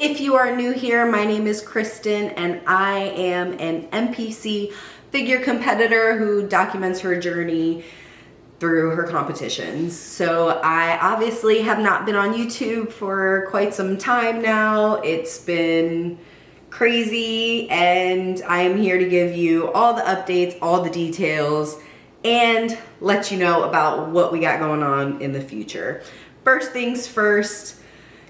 If you are new here, my name is Kristen and I am an NPC figure competitor who documents her journey through her competitions. So I obviously have not been on YouTube for quite some time now. It's been crazy and I am here to give you all the updates, all the details, and let you know about what we got going on in the future. First things first,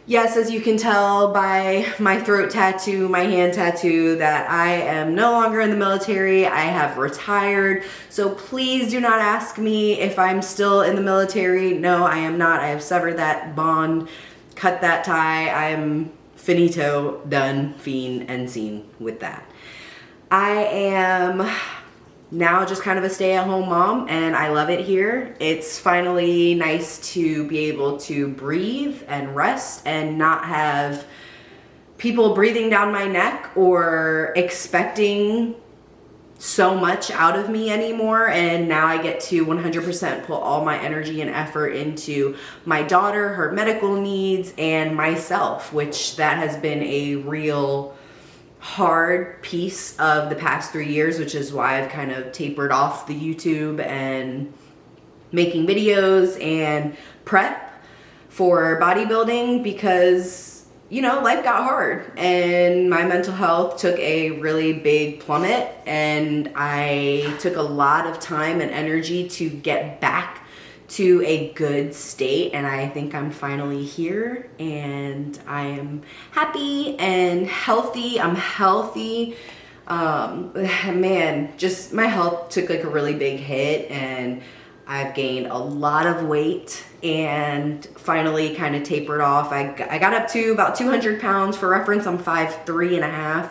yes, as you can tell by my throat tattoo, my hand tattoo, that I am no longer in the military. I have retired. So please do not ask me if I'm still in the military. No, I am not. I have severed that bond, cut that tie. I'm finito, done, fiend, and seen with that. I am now just kind of a stay-at-home mom and I love it here. It's finally nice to be able to breathe and rest and not have people breathing down my neck or expecting so much out of me anymore. And now I get to 100% put all my energy and effort into my daughter, her medical needs, and myself, which that has been a real hard piece of the past 3 years, which is why I've kind of tapered off the YouTube and making videos and prep for bodybuilding because, you know, life got hard and my mental health took a really big plummet and I took a lot of time and energy to get back to a good state, and I think I'm finally here and I am happy and healthy. I'm healthy. Man, just my health took like a really big hit and I've gained a lot of weight and finally kind of tapered off. I got up to about 200 pounds. For reference, I'm 5'3.5".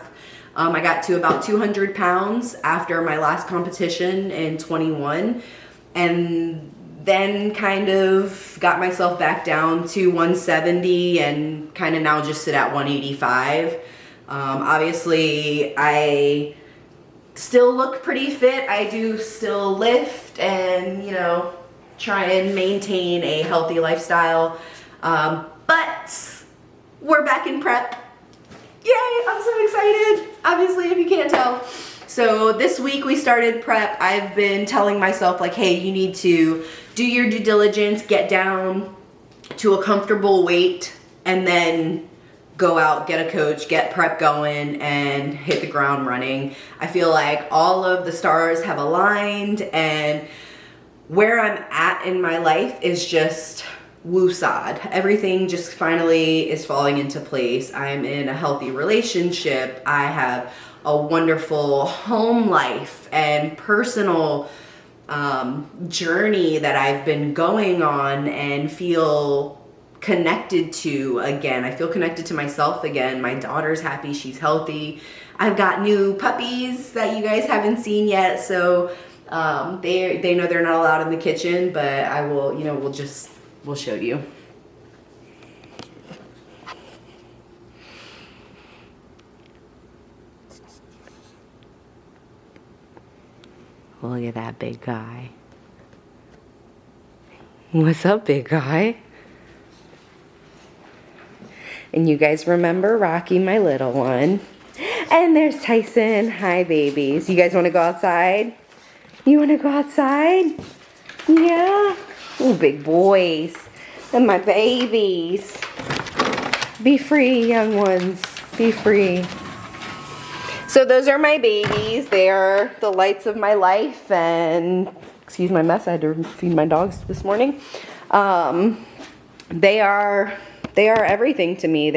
I got to about 200 pounds after my last competition in 21 and then kind of got myself back down to 170 and kind of now just sit at 185. Obviously, I still look pretty fit. I do still lift and, you know, try and maintain a healthy lifestyle. But we're back in prep. Yay, I'm so excited. Obviously, if you can't tell. So this week we started prep. I've been telling myself like, hey, you need to do your due diligence, get down to a comfortable weight, and then go out, get a coach, get prep going, and hit the ground running. I feel like all of the stars have aligned and where I'm at in my life is just woosad. Everything just finally is falling into place. I'm in a healthy relationship. I have a wonderful home life and personal journey that I've been going on and feel connected to again. I feel connected to myself again. My daughter's happy, she's healthy. I've got new puppies that you guys haven't seen yet, so they know they're not allowed in the kitchen, but I will, you know, we'll show you. Look at that big guy. What's up, big guy? And you guys remember Rocky, my little one. And there's Tyson. Hi, babies. You guys want to go outside? You want to go outside? Yeah? Oh, big boys. And my babies. Be free, young ones. Be free. So those are my babies. They are the lights of my life, and excuse my mess, I had to feed my dogs this morning. They are everything to me.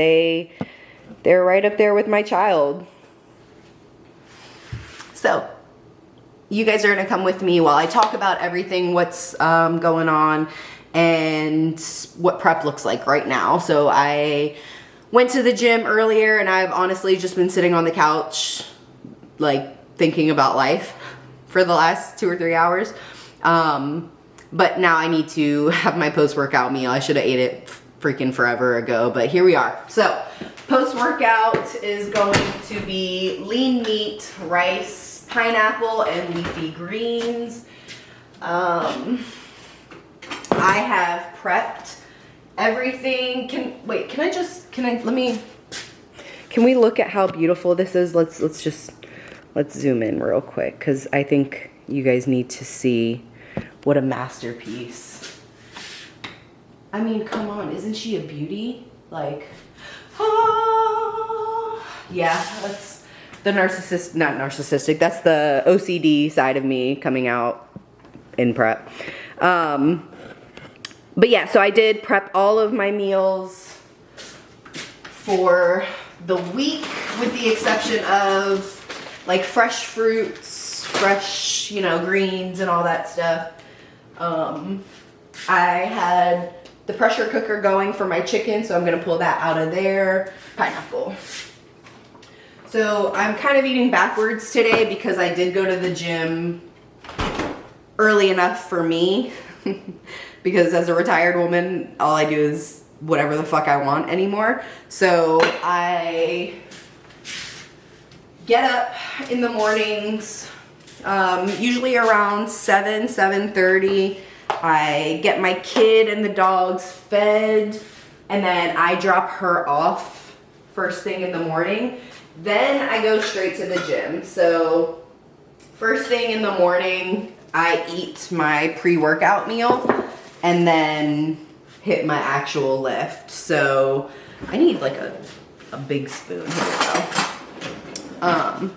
They're right up there with my child. So you guys are gonna come with me while I talk about everything, what's going on and what prep looks like right now. So I went to the gym earlier and I've honestly just been sitting on the couch like thinking about life for the last 2 or 3 hours. But now I need to have my post-workout meal. I should have ate it freaking forever ago, but here we are. So post-workout is going to be lean meat, rice, pineapple, and leafy greens. I have prepped everything. Let me Can we look at how beautiful this is? Let's zoom in real quick, because I think you guys need to see what a masterpiece. I mean, come on, isn't she a beauty? Like, yeah, that's the not narcissistic, that's the OCD side of me coming out in prep. But yeah, so I did prep all of my meals for the week, with the exception of like fresh fruits, fresh, you know, greens and all that stuff. I had the pressure cooker going for my chicken, so I'm gonna pull that out of there. Pineapple. So I'm kind of eating backwards today because I did go to the gym early enough for me. Because as a retired woman, all I do is whatever the fuck I want anymore. So I get up in the mornings, usually around 7:30. I get my kid and the dogs fed, and then I drop her off first thing in the morning. Then I go straight to the gym. So first thing in the morning, I eat my pre-workout meal and then hit my actual lift. So I need like a big spoon. Here we go.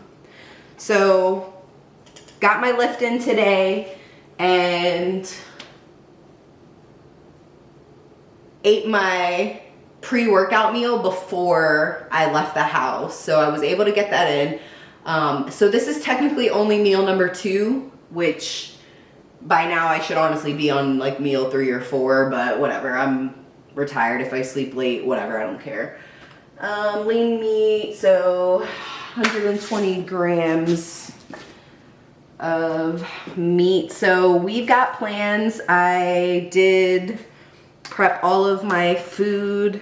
So got my lift in today and ate my pre-workout meal before I left the house. So I was able to get that in. So this is technically only meal number 2, which by now I should honestly be on like meal 3 or 4, but whatever. I'm retired. If I sleep late, whatever, I don't care. Lean meat, so 120 grams of meat. So we've got plans. I did prep all of my food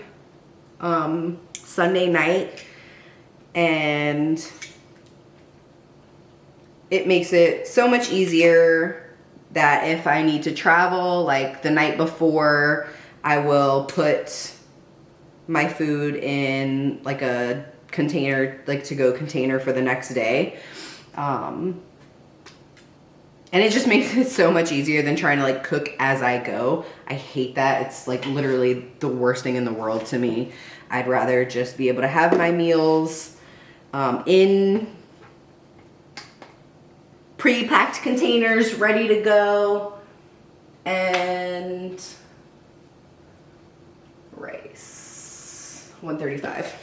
Sunday night, and it makes it so much easier that if I need to travel, like the night before, I will put my food in like a container, like to-go container for the next day. And it just makes it so much easier than trying to like cook as I go. I hate that. It's like literally the worst thing in the world to me. I'd rather just be able to have my meals in pre-packed containers, ready to go, and rice, 135.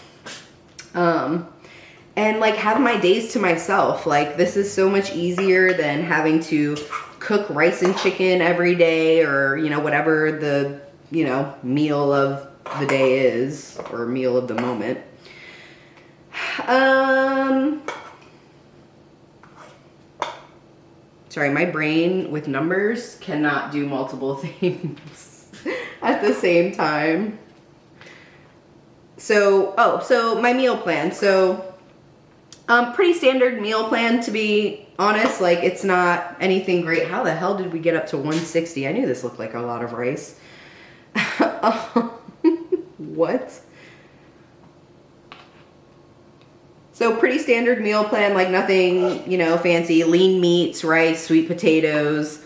And like have my days to myself. Like this is so much easier than having to cook rice and chicken every day, or you know, whatever the, you know, meal of the day is, or meal of the moment. Sorry, my brain with numbers cannot do multiple things at the same time. So, so my meal plan. So, pretty standard meal plan, to be honest. Like, it's not anything great. How the hell did we get up to 160? I knew this looked like a lot of rice. What? So pretty standard meal plan, like nothing, you know, fancy. Lean meats, rice, sweet potatoes.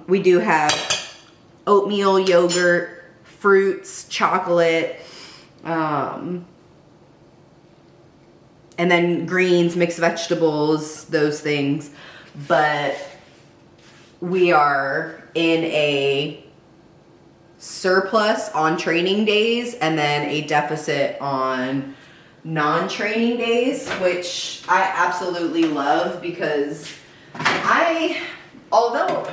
We do have oatmeal, yogurt, fruits, chocolate, and then greens, mixed vegetables, those things. But we are in a surplus on training days and then a deficit on non-training days, which I absolutely love, because although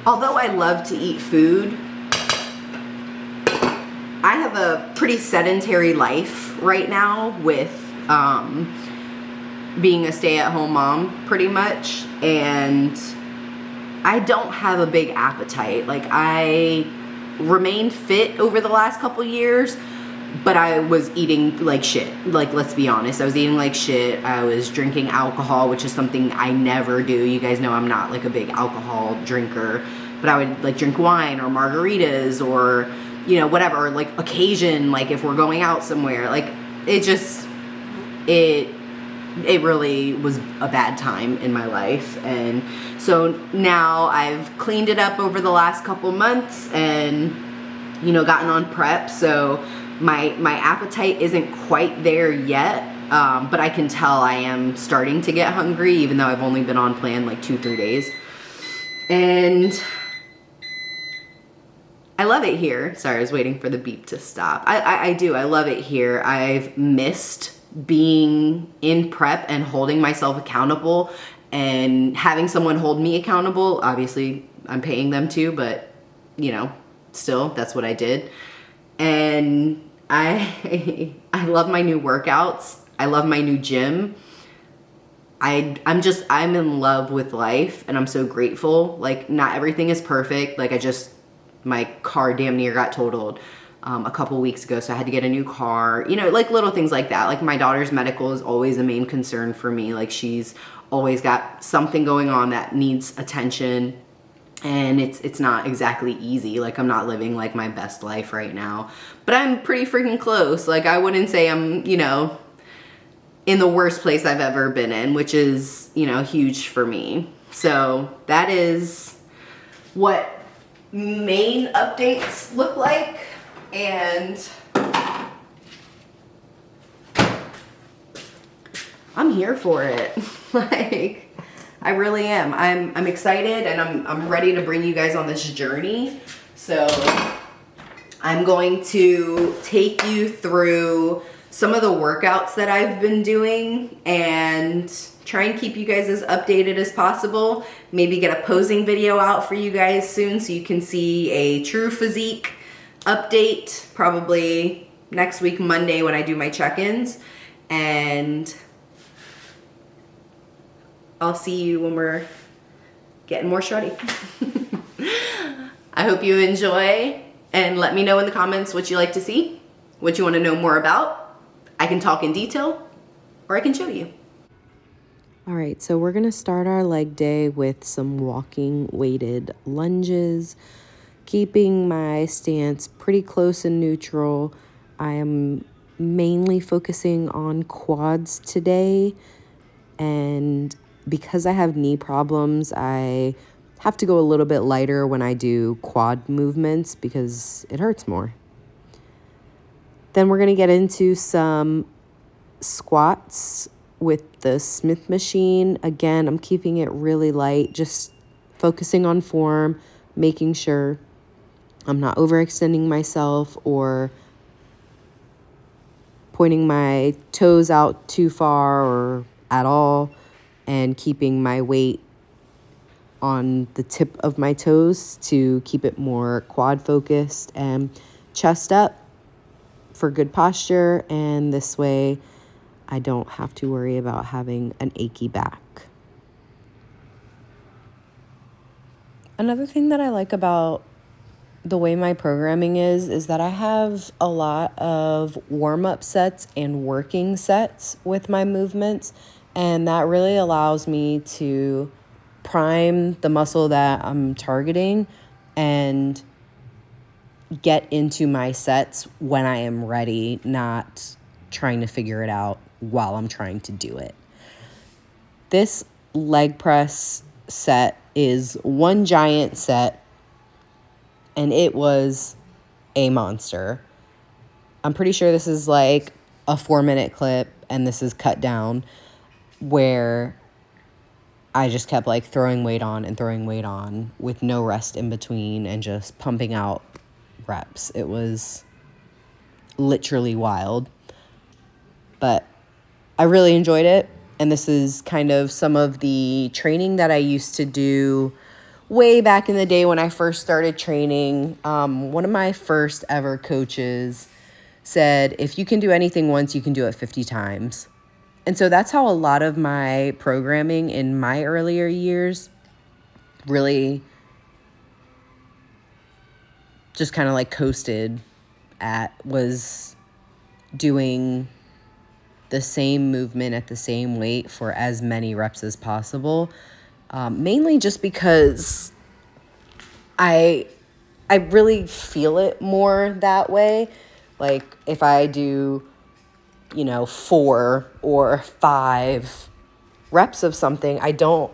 I love to eat food, I have a pretty sedentary life right now with being a stay-at-home mom pretty much, and I don't have a big appetite. Like, I remained fit over the last couple years, but I was eating like shit. Like, let's be honest, I was eating like shit. I was drinking alcohol, which is something I never do. You guys know I'm not like a big alcohol drinker, but I would like drink wine or margaritas or, you know, whatever, like occasion, like if we're going out somewhere, like it really was a bad time in my life. And so now I've cleaned it up over the last couple months and, you know, gotten on prep. So my appetite isn't quite there yet. But I can tell I am starting to get hungry, even though I've only been on plan like 2-3 days. And I love it here. Sorry, I was waiting for the beep to stop. I do. I love it here. I've missed being in prep and holding myself accountable and having someone hold me accountable. Obviously, I'm paying them to, but, you know, still, that's what I did. And I love my new workouts. I love my new gym. I'm in love with life, and I'm so grateful. Like, not everything is perfect. Like, my car damn near got totaled a couple weeks ago, so I had to get a new car. You know, like little things like that. Like, my daughter's medical is always a main concern for me. Like, she's always got something going on that needs attention, and it's not exactly easy. Like, I'm not living like my best life right now, but I'm pretty freaking close. Like, I wouldn't say I'm, you know, in the worst place I've ever been in, which is, you know, huge for me. So that is what main updates look like. And I'm here for it. Like, I really am. I'm excited, and I'm ready to bring you guys on this journey. So I'm going to take you through some of the workouts that I've been doing and try and keep you guys as updated as possible. Maybe get a posing video out for you guys soon so you can see a true physique update, probably next week, Monday, when I do my check-ins. And I'll see you when we're getting more shreddy. I hope you enjoy, and let me know in the comments what you like to see, what you want to know more about. I can talk in detail, or I can show you. All right, so we're gonna start our leg day with some walking weighted lunges, keeping my stance pretty close and neutral. I am mainly focusing on quads today, and because I have knee problems, I have to go a little bit lighter when I do quad movements because it hurts more. Then we're going to get into some squats with the Smith machine. Again, I'm keeping it really light, just focusing on form, making sure I'm not overextending myself or pointing my toes out too far or at all, and keeping my weight on the tip of my toes to keep it more quad focused, and chest up for good posture, and this way I don't have to worry about having an achy back. Another thing that I like about the way my programming is that I have a lot of warm-up sets and working sets with my movements, and that really allows me to prime the muscle that I'm targeting and get into my sets when I am ready, not trying to figure it out while I'm trying to do it. This leg press set is one giant set, and it was a monster. I'm pretty sure this is like a 4-minute clip, and this is cut down, where I just kept like throwing weight on with no rest in between and just pumping out reps. It was literally wild, but I really enjoyed it. And this is kind of some of the training that I used to do way back in the day when I first started training. One of my first ever coaches said, if you can do anything once, you can do it 50 times. And so that's how a lot of my programming in my earlier years really just kind of like coasted at, was doing the same movement at the same weight for as many reps as possible. Mainly just because I I really feel it more that way. Like if I do, 4 or 5 reps of something, I don't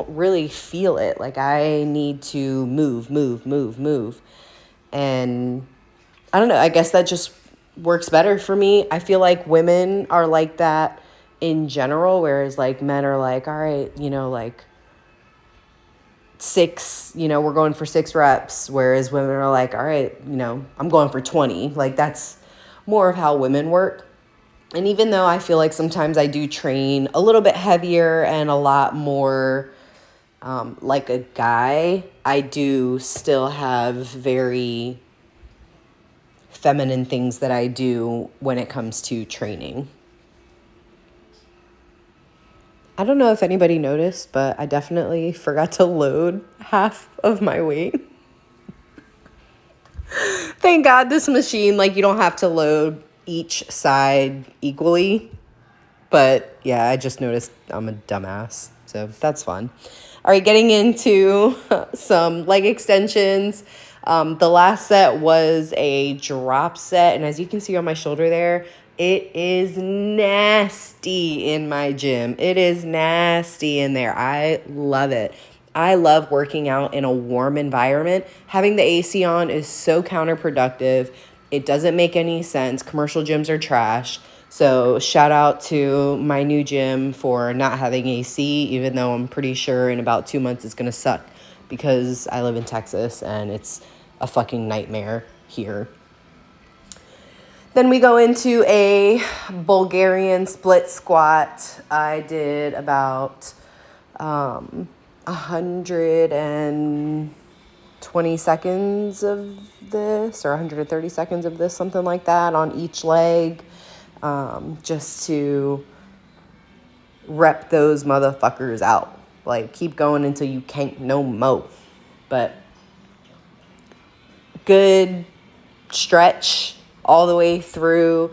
really feel it. Like I need to move, move, move, move. And I don't know, I guess that just works better for me. I feel like women are like that in general, whereas like men are like, all right, like 6, we're going for 6 reps, whereas women are like, all right, I'm going for 20. Like that's more of how women work. And even though I feel like sometimes I do train a little bit heavier and a lot more like a guy, I do still have very feminine things that I do when it comes to training. I don't know if anybody noticed, but I definitely forgot to load half of my weight. Thank God this machine, like you don't have to load each side equally. But yeah, I just noticed I'm a dumbass. So that's fun. All right, getting into some leg extensions. The last set was a drop set. And as you can see on my shoulder there, it is nasty in my gym. It is nasty in there. I love it. I love working out in a warm environment. Having the AC on is so counterproductive. It doesn't make any sense. Commercial gyms are trash. So shout out to my new gym for not having AC, even though I'm pretty sure in about 2 months it's going to suck because I live in Texas and it's a fucking nightmare here. Then we go into a Bulgarian split squat. I did about 120 seconds of this or 130 seconds of this, something like that on each leg. Just to rep those motherfuckers out. Like, keep going until you can't no more. But good stretch all the way through.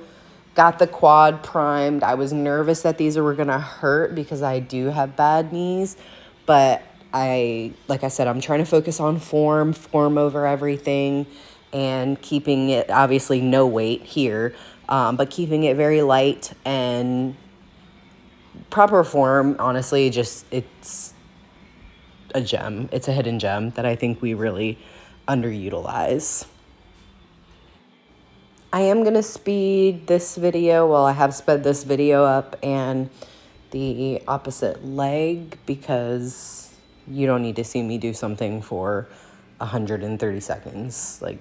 Got the quad primed. I was nervous that these were going to hurt because I do have bad knees. But like I said, I'm trying to focus on form over everything, and keeping it, obviously, no weight here. But keeping it very light and proper form, honestly, it's a gem. It's a hidden gem that I think we really underutilize. I am going to speed this video. Well, I have sped this video up and the opposite leg because you don't need to see me do something for 130 seconds. Like,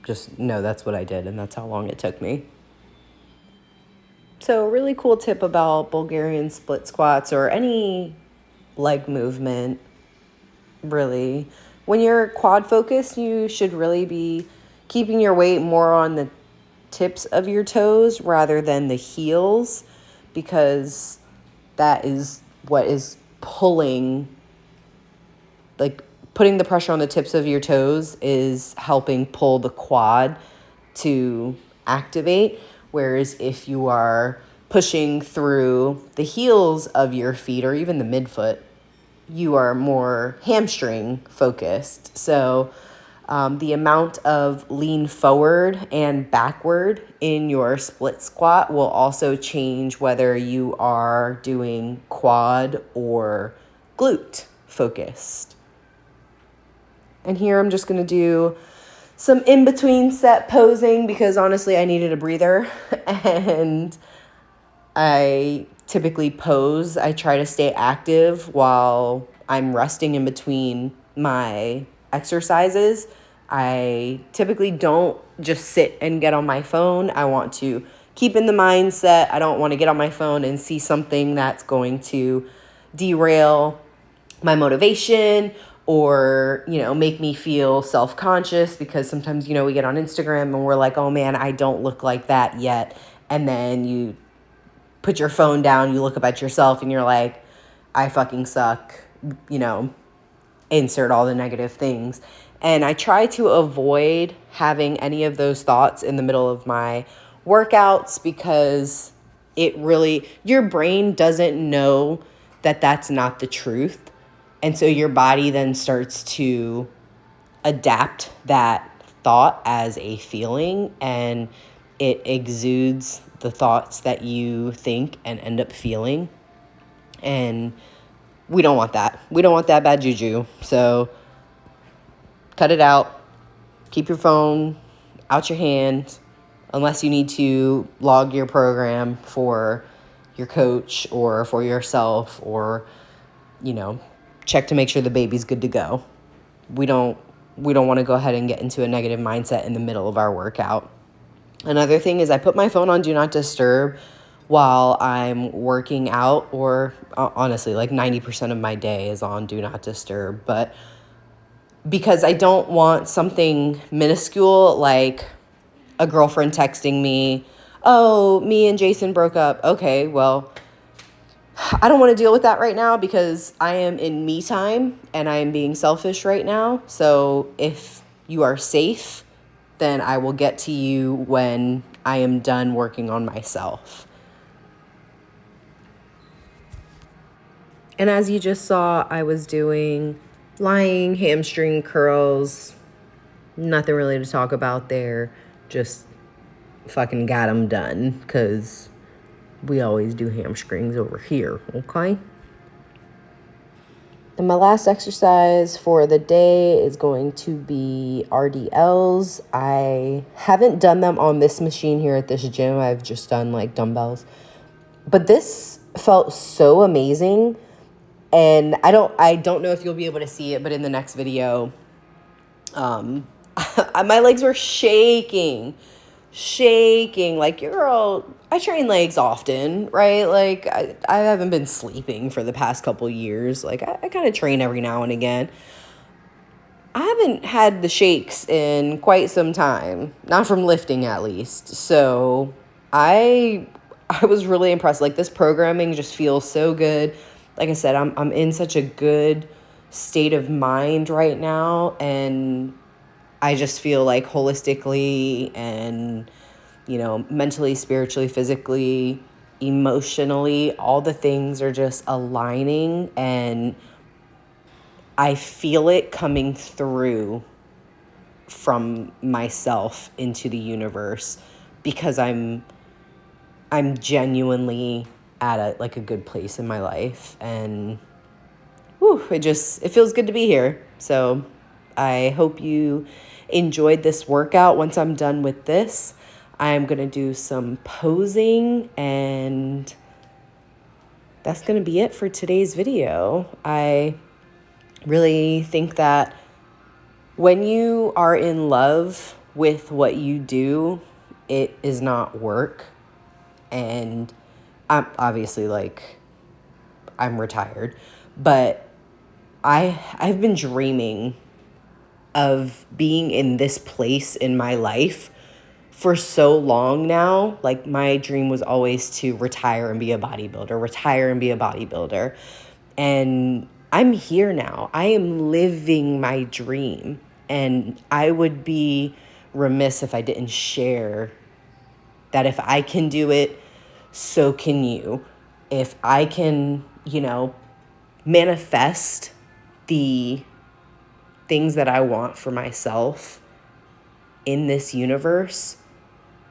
just know that's what I did and that's how long it took me. So a really cool tip about Bulgarian split squats or any leg movement, really. When you're quad focused, you should really be keeping your weight more on the tips of your toes rather than the heels, because that is what is pulling, like putting the pressure on the tips of your toes is helping pull the quad to activate. Whereas if you are pushing through the heels of your feet or even the midfoot, you are more hamstring focused. So the amount of lean forward and backward in your split squat will also change whether you are doing quad or glute focused. And here I'm just going to do some in-between set posing because honestly I needed a breather. And I typically pose. I try to stay active while I'm resting in between my exercises. I typically don't just sit and get on my phone. I want to keep in the mindset. I don't want to get on my phone and see something that's going to derail my motivation or, make me feel self-conscious, because sometimes, we get on Instagram and we're like, oh man, I don't look like that yet. And then you put your phone down, you look up at yourself and you're like, I fucking suck, insert all the negative things. And I try to avoid having any of those thoughts in the middle of my workouts because your brain doesn't know that that's not the truth. And so your body then starts to adapt that thought as a feeling, and it exudes the thoughts that you think and end up feeling. And we don't want that. We don't want that bad juju. So cut it out. Keep your phone out your hand unless you need to log your program for your coach or for yourself, or, check to make sure the baby's good to go. We don't want to go ahead and get into a negative mindset in the middle of our workout. Another thing is I put my phone on Do Not Disturb while I'm working out, or honestly, like 90% of my day is on Do Not Disturb. But because I don't want something minuscule like a girlfriend texting me, oh, me and Jason broke up. Okay, well, I don't want to deal with that right now because I am in me time and I am being selfish right now. So if you are safe, then I will get to you when I am done working on myself. And as you just saw, I was doing lying hamstring curls. Nothing really to talk about there. Just fucking got them done because we always do hamstrings over here, okay? And my last exercise for the day is going to be RDLs. I haven't done them on this machine here at this gym. I've just done like dumbbells. But this felt so amazing. And I don't know if you'll be able to see it, but in the next video, my legs were shaking. Like, girl, I train legs often, right? Like, I haven't been sleeping for the past couple years. Like, I kind of train every now and again. I haven't had the shakes in quite some time, not from lifting at least. So I was really impressed. Like, this programming just feels so good. Like I said, I'm in such a good state of mind right now, and I just feel like holistically and, mentally, spiritually, physically, emotionally, all the things are just aligning, and I feel it coming through from myself into the universe because I'm genuinely at a good place in my life, and it feels good to be here. So I hope you enjoyed this workout. Once I'm done with this, I'm going to do some posing, and that's going to be it for today's video. I really think that when you are in love with what you do, it is not work. And I'm obviously, I'm retired, but I've been dreaming of being in this place in my life for so long now. Like, my dream was always to retire and be a bodybuilder. And I'm here now. I am living my dream. And I would be remiss if I didn't share that if I can do it, so can you. If I can, manifest the things that I want for myself in this universe,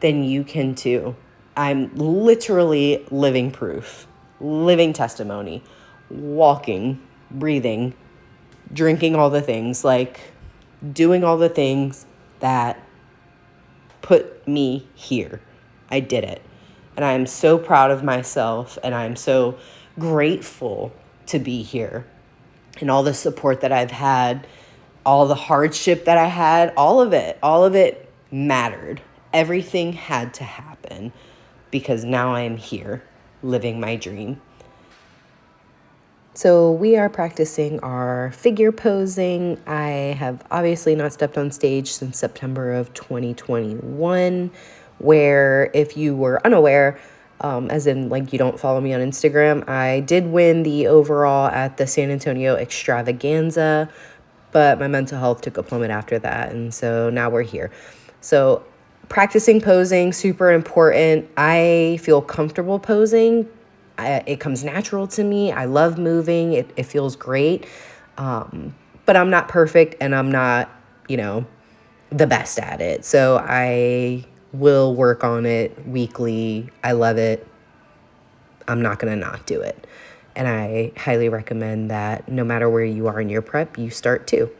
then you can too. I'm literally living proof, living testimony, walking, breathing, drinking all the things, doing all the things that put me here. I did it. And I'm so proud of myself, and I'm so grateful to be here. And all the support that I've had, all the hardship that I had, all of it mattered. Everything had to happen because now I am here living my dream. So we are practicing our figure posing. I have obviously not stepped on stage since September of 2021, where, if you were unaware, as in you don't follow me on Instagram, I did win the overall at the San Antonio Extravaganza, but my mental health took a plummet after that, and so now we're here. So practicing posing, super important. I feel comfortable posing. It comes natural to me. I love moving. It feels great. But I'm not perfect, and I'm not, the best at it. So I will work on it weekly. I love it. I'm not going to not do it. And I highly recommend that no matter where you are in your prep, you start too.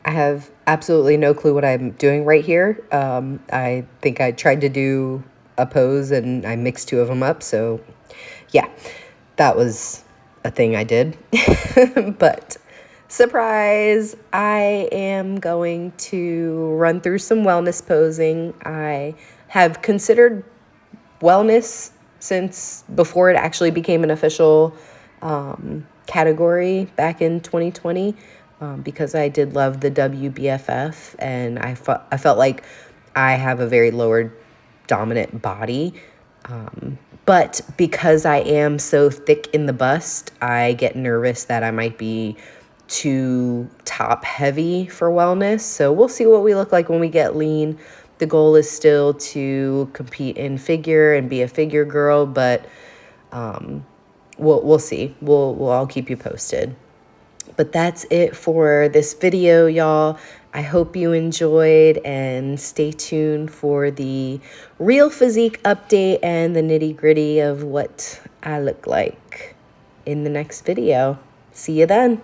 I have absolutely no clue what I'm doing right here. I think I tried to do a pose and I mixed two of them up. So yeah, that was a thing I did. But surprise, I am going to run through some wellness posing. I have considered wellness since before it actually became an official category back in 2020, because I did love the WBFF, and I felt like I have a very lower dominant body. But because I am so thick in the bust, I get nervous that I might be too top heavy for wellness. So we'll see what we look like when we get lean. The goal is still to compete in figure and be a figure girl, but we'll see. I'll keep you posted. But that's it for this video, y'all. I hope you enjoyed, and stay tuned for the real physique update and the nitty-gritty of what I look like in the next video. See you then.